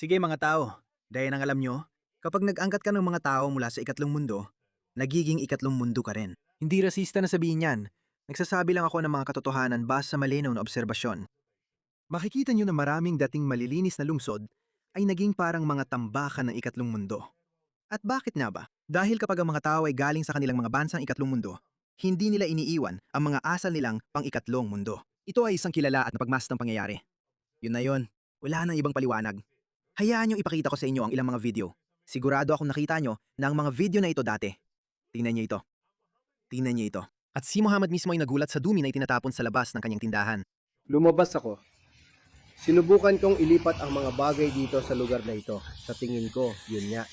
Sige mga tao, dahil ang alam nyo, kapag nag-angkat ka ng mga tao mula sa ikatlong mundo, nagiging ikatlong mundo ka rin. Hindi rasista na sabihin yan. Nagsasabi lang ako ng mga katotohanan base sa malinaw na obserbasyon. Makikita nyo na maraming dating malilinis na lungsod ay naging parang mga tambakan ng ikatlong mundo. At bakit nga ba? Dahil kapag ang mga tao ay galing sa kanilang mga bansang ikatlong mundo, hindi nila iniiwan ang mga asal nilang pang-ikatlong mundo. Ito ay isang kilala at napagmasdang pangyayari. Yun na yun, wala nang ibang paliwanag. Hayaan niyong ipakita ko sa inyo ang ilang mga video. Sigurado akong nakita nyo na ang mga video na ito dati. Tingnan niyo ito. Tingnan niyo ito. At si Muhammad mismo ay nagulat sa dumi na itinatapon sa labas ng kanyang tindahan. Lumabas ako. Sinubukan kong ilipat ang mga bagay dito sa lugar na ito. Sa tingin ko, yun nga.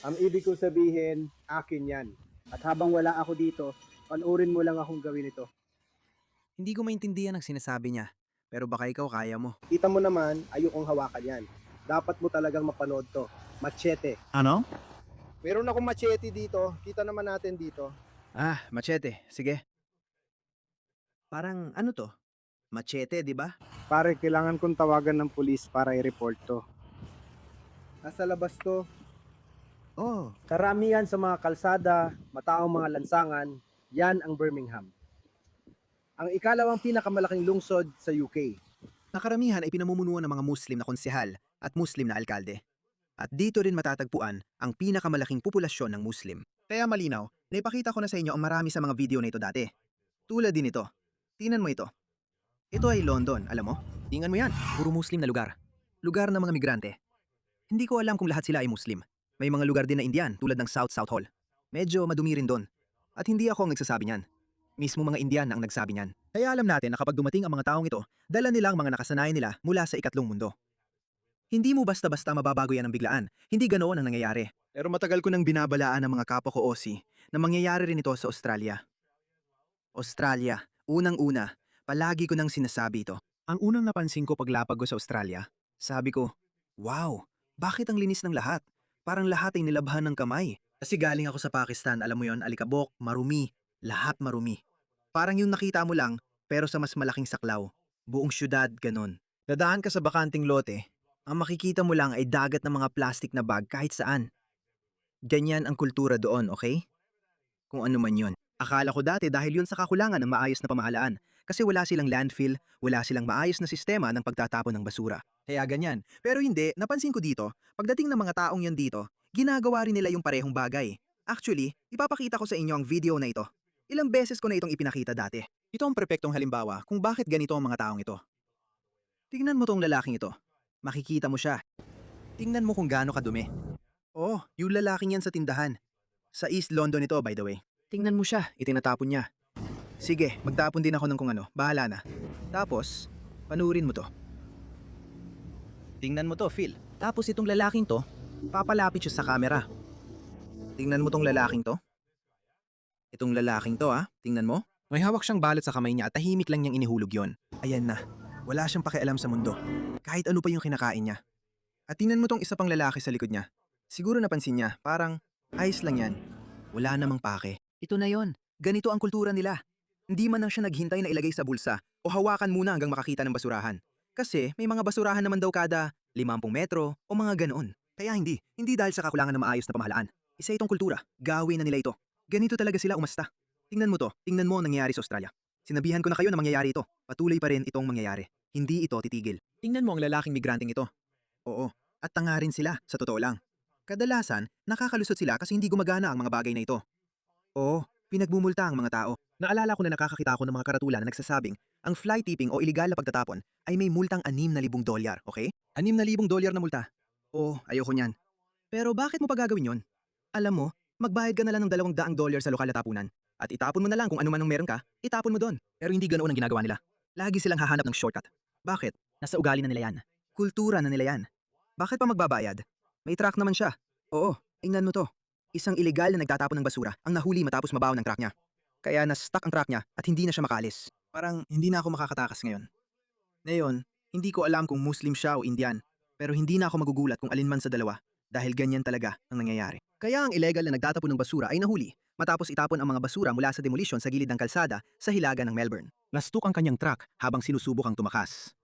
Ang ibig ko sabihin, akin yan. At habang wala ako dito, panurin mo lang akong gawin ito. Hindi ko maintindihan ang sinasabi niya, pero baka ikaw kaya mo. Kita mo naman, ayokong hawakan yan. Dapat mo talagang mapanood to. Machete. Ano? Meron akong machete dito. Kita naman natin dito. Ah, machete. Sige. Parang ano to? Machete, di ba? Pare, kailangan kong tawagan ng pulis para i-report to. Nasa labas to. Oh, Karamihan sa mga kalsada, mataong mga lansangan, yan ang Birmingham. Ang ikalawang pinakamalaking lungsod sa UK. nakaramihan ay pinamumunuan ng mga Muslim na konsehal at Muslim na alkalde. At dito rin matatagpuan ang pinakamalaking populasyon ng Muslim. Kaya malinaw, naipakita ko na sa inyo ang marami sa mga video na ito dati. Tulad din ito. Tingnan mo ito. Ito ay London, alam mo? Tingnan mo yan, puro Muslim na lugar. Lugar ng mga migrante. Hindi ko alam kung lahat sila ay Muslim. May mga lugar din na Indian tulad ng South Hall. Medyo madumi rin doon. At hindi ako ang nagsasabi niyan. Mismo mga Indian ang nagsabi niyan. Kaya alam natin na kapag dumating ang mga taong ito, dala nila ang mga nakasanayan nila mula sa ikatlong mundo. Hindi mo basta-basta mababago yan ng biglaan. Hindi ganoon ang nangyayari. Pero matagal ko nang binabalaan ng mga kapwa ko Aussie na mangyayari rin ito sa Australia. Australia, unang-una, palagi ko nang sinasabi ito. Ang unang napansin ko paglapag ko sa Australia, sabi ko, wow, bakit ang linis ng lahat? Parang lahat ay nilabhan ng kamay. Kasi galing ako sa Pakistan, alam mo yon, alikabok, marumi, lahat marumi. Parang yung nakita mo lang, pero sa mas malaking saklaw. Buong syudad, ganon. Dadaan ka sa bakanting lote, ang makikita mo lang ay dagat ng mga plastic na bag kahit saan. Ganyan ang kultura doon, okay? Kung ano man yon. Akala ko dati dahil yun sa kakulangan ng maayos na pamahalaan. Kasi wala silang landfill, wala silang maayos na sistema ng pagtatapon ng basura. Kaya ganyan. Pero hindi, napansin ko dito, pagdating ng mga taong yan dito, ginagawa rin nila yung parehong bagay. Actually, ipapakita ko sa inyo ang video na ito. Ilang beses ko na itong ipinakita dati. Ito ang perpektong halimbawa kung bakit ganito ang mga taong ito. Tingnan mo tong lalaking ito. Makikita mo siya. Tingnan mo kung gaano kadumi. Oh, yung lalaking yan sa tindahan. Sa East London ito, by the way. Tingnan mo siya, itinatapon niya. Sige, magtapon din ako ng kung ano, bahala na. Tapos, panurin mo to. Tingnan mo to, Phil. Tapos itong lalaking to, papalapit siya sa camera. Tingnan mo tong lalaking to. Itong lalaking to, tingnan mo. May hawak siyang balot sa kamay niya at tahimik lang niyang inihulog yon. Ayan na, wala siyang pakialam sa mundo. Kahit ano pa yung kinakain niya. At tingnan mo tong isa pang lalaki sa likod niya. Siguro napansin niya, parang, ayos lang yan. Wala namang pake. Ito na yon. Ganito ang kultura nila. Hindi man lang siya naghintay na ilagay sa bulsa o hawakan muna hanggang makakita ng basurahan. Kasi may mga basurahan naman daw kada 50 metro o mga ganoon. Kaya hindi dahil sa kakulangan ng maayos na pamahalaan. Isa itong kultura, gawin na nila ito. Ganito talaga sila umasta. Tingnan mo to, tingnan mo ang nangyayari sa Australia. Sinabihan ko na kayo na mangyayari ito. Patuloy pa rin itong mangyayari. Hindi ito titigil. Tingnan mo ang lalaking migranteng ito. Oo, at tanga rin sila, sa totoo lang. Kadalasan, nakakalusot sila kasi hindi gumagana ang mga bagay na ito. Oo, pinagbumulta ang mga tao. Naalala ko na nakakakita ako ng mga karatula na nagsasabing ang fly tipping o iligal na pagtatapon ay may multang $6,000, okay? $6,000 na multa. Oo, ayoko niyan. Pero bakit mo pa gagawin yon? Alam mo, magbayad ka na lang ng $200 sa lokal na tapunan. At itapon mo na lang kung ano man ang meron ka, itapon mo doon. Pero hindi ganoon ang ginagawa nila. Lagi silang hahanap ng shortcut. Bakit? Nasa ugali na nila yan. Kultura na nila yan. Bakit pa magbabayad? May truck naman siya. Oo, tingnan mo to. Isang ilegal na nagtatapon ng basura ang nahuli matapos mabaw ng truck niya. Kaya na-stuck ang truck niya at hindi na siya makalis. Parang hindi na ako makakatakas ngayon. Ngayon, hindi ko alam kung Muslim siya o Indian. Pero hindi na ako magugulat kung alin man sa dalawa dahil ganyan talaga ang nangyayari. Kaya ang illegal na nagtatapon ng basura ay nahuli matapos itapon ang mga basura mula sa demolition sa gilid ng kalsada sa Hilaga ng Melbourne. Nastuk ang kanyang truck habang sinusubok ang tumakas.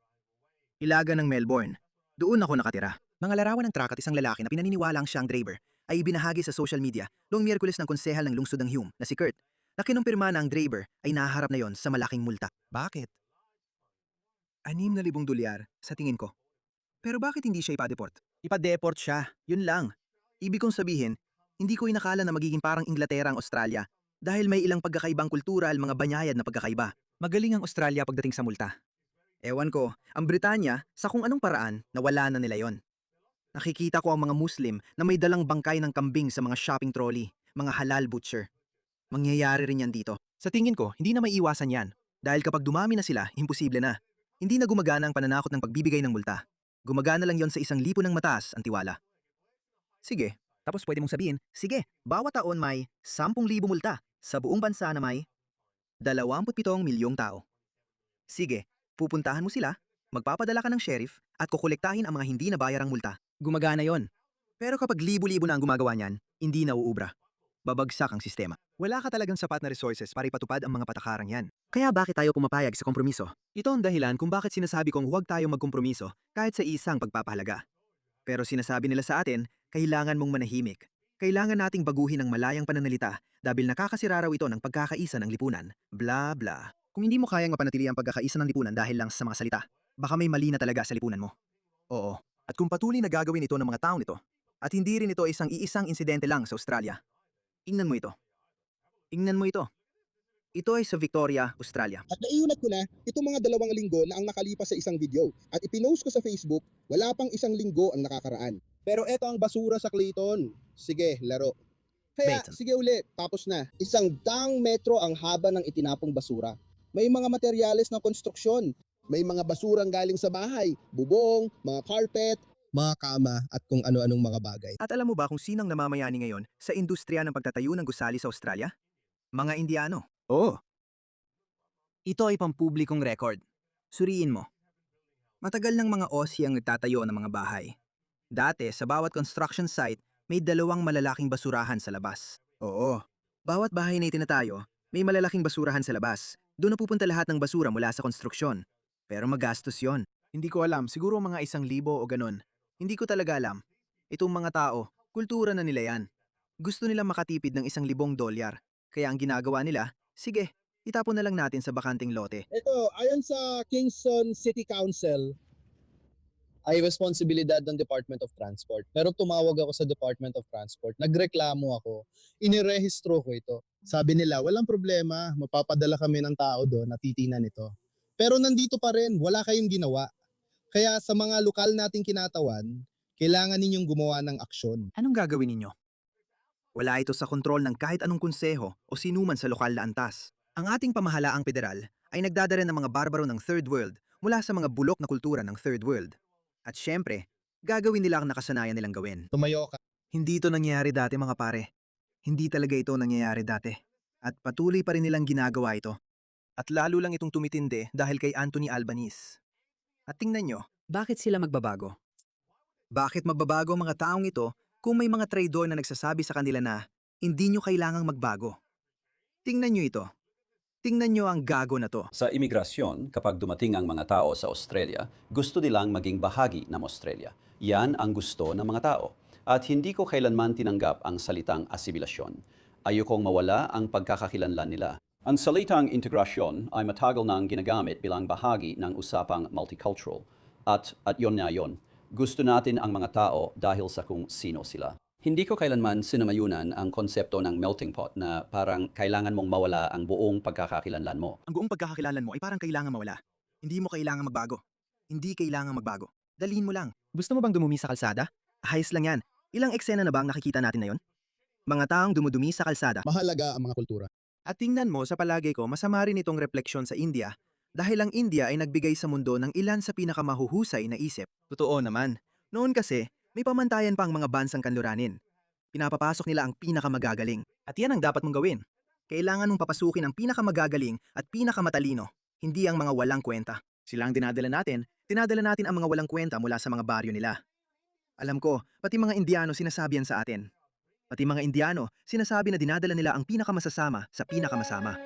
Hilaga ng Melbourne. Doon ako nakatira. Mga larawan ng truck at isang lalaki na pinaniniwalaang siya ang driver ay ibinahagi sa social media noong Miyerkules ng konsehal ng lungsod ng Hume na si Kurt na kinumpirma na ang driver ay nahaharap na yon sa malaking multa. Bakit? $6,000 sa tingin ko. Pero bakit hindi siya ipa-deport? Ipa-deport siya, yun lang. Ibig kong sabihin, hindi ko inakala na magiging parang Inglaterra ang Australia dahil may ilang pagkakaibang kultural mga banyayad na pagkakaiba. Magaling ang Australia pagdating sa multa. Ewan ko, ang Britanya, sa kung anong paraan, nawala na nila yon. Nakikita ko ang mga Muslim na may dalang bangkay ng kambing sa mga shopping trolley, mga halal butcher. Mangyayari rin yan dito. Sa tingin ko, hindi na maiiwasan yan. Dahil kapag dumami na sila, imposible na. Hindi na gumagana ang pananakot ng pagbibigay ng multa. Gumagana lang yon sa isang lipo ng mataas ang tiwala. Sige, tapos pwede mong sabihin, sige, bawat taon may 10,000 multa sa buong bansa na may 27 milyong tao. Sige, pupuntahan mo sila, magpapadala ka ng sheriff at kukolektahin ang mga hindi nabayarang multa. Gumagana yon. Pero kapag libo-libo na ang gumagawa niyan, hindi na uubra. Babagsak ang sistema. Wala ka talagang sapat na resources para ipatupad ang mga patakarang yan. Kaya bakit tayo pumapayag sa kompromiso? Ito ang dahilan kung bakit sinasabi kong huwag tayong magkompromiso kahit sa isang pagpapahalaga. Pero sinasabi nila sa atin, kailangan mong manahimik. Kailangan nating baguhin ang malayang pananalita dahil nakakasira raw ito ng pagkakaisa ng lipunan. Bla bla. Kung hindi mo kayang mapanatili ang pagkakaisa ng lipunan dahil lang sa mga salita, baka may mali na talaga sa lipunan mo. Oo. At kung patuloy na gagawin ito ng mga taong ito, at hindi rin ito isang insidente lang sa Australia. Ingnan mo ito. Ingnan mo ito. Ito ay sa Victoria, Australia. At naiunat ko na itong mga 2 linggo na ang nakalipas sa isang video. At ipinost ko sa Facebook, wala pang 1 linggo ang nakakaraan. Pero eto ang basura sa Clayton. Sige, laro. Kaya, Baton. sige uli, tapos na. 100 metro ang haba ng itinapong basura. May mga materyales ng konstruksyon. May mga basurang galing sa bahay, bubong, mga carpet, mga kama at kung ano-anong mga bagay. At alam mo ba kung sinang namamayani ngayon sa industriya ng pagtatayo ng gusali sa Australia? Mga Indiano. Oo. Ito ay pampublikong record. Suriin mo. Matagal ng mga Aussie ang nagtatayo ng mga bahay. Dati, sa bawat construction site, may 2 malalaking basurahan sa labas. Oo. Bawat bahay na itinatayo, may malalaking basurahan sa labas. Doon napupunta lahat ng basura mula sa konstruksyon. Pero magastos yon. Hindi ko alam, siguro mga 1,000 o ganun. Hindi ko talaga alam. Itong mga tao, kultura na nila yan. Gusto nilang makatipid ng $1,000. Kaya ang ginagawa nila, sige, itapon na lang natin sa bakanting lote. Ito, ayon sa Kingston City Council, ay responsibilidad ng Department of Transport. Pero tumawag ako sa Department of Transport, nagreklamo ako, inirehistro ko ito. Sabi nila, walang problema, mapapadala kami ng tao doon na titinan ito. Pero nandito pa rin, wala kayong ginawa. Kaya sa mga lokal nating kinatawan, kailangan ninyong gumawa ng aksyon. Anong gagawin ninyo? Wala ito sa kontrol ng kahit anong konseho o sinuman sa lokal na antas. Ang ating pamahalaang federal ay nagdadala ng mga barbaro ng Third World mula sa mga bulok na kultura ng Third World. At syempre, gagawin nila ang nakasanayan nilang gawin. Tumayo ka. Hindi ito nangyayari dati mga pare. Hindi talaga ito nangyayari dati. At patuloy pa rin nilang ginagawa ito. At lalo lang itong tumitindi dahil kay Anthony Albanese. At tingnan nyo, bakit sila magbabago? Bakit magbabago ang mga taong ito kung may mga traidor na nagsasabi sa kanila na hindi nyo kailangang magbago? Tingnan nyo ito. Tingnan nyo ang gago na to. Sa imigrasyon, kapag dumating ang mga tao sa Australia, gusto nilang maging bahagi ng Australia. Yan ang gusto ng mga tao. At hindi ko kailanman tinanggap ang salitang asimilasyon. Ayokong mawala ang pagkakakilanlan nila. Ang salitang integrasyon ay matagal nang ginagamit bilang bahagi ng usapang multicultural. At yon na yon. Gusto natin ang mga tao dahil sa kung sino sila. Hindi ko kailanman sinamayunan ang konsepto ng melting pot na parang kailangan mong mawala ang buong pagkakakilanlan mo. Ang buong pagkakakilanlan mo ay parang kailangan mawala. Hindi mo kailangan magbago. Hindi kailangan magbago. Dalhin mo lang. Gusto mo bang dumumi sa kalsada? Ayos lang yan. Ilang eksena na ba ang nakikita natin na yon? Mga taong dumudumi sa kalsada. Mahalaga ang mga kultura. At tingnan mo, sa palagay ko, masama rin itong refleksyon sa India dahil ang India ay nagbigay sa mundo ng ilan sa pinakamahuhusay na isip. Totoo naman. Noon kasi, may pamantayan pa ang mga bansang kanluranin. Pinapapasok nila ang pinakamagagaling. At yan ang dapat mong gawin. Kailangan mong papasukin ang pinakamagagaling at pinakamatalino, hindi ang mga walang kwenta. Sila ang dinadala natin ang mga walang kwenta mula sa mga baryo nila. Alam ko, pati mga Indiano sinasabi yan sa atin. Pati mga Indiano, sinasabi na dinadala nila ang pinakamasasama sa pinakamasama.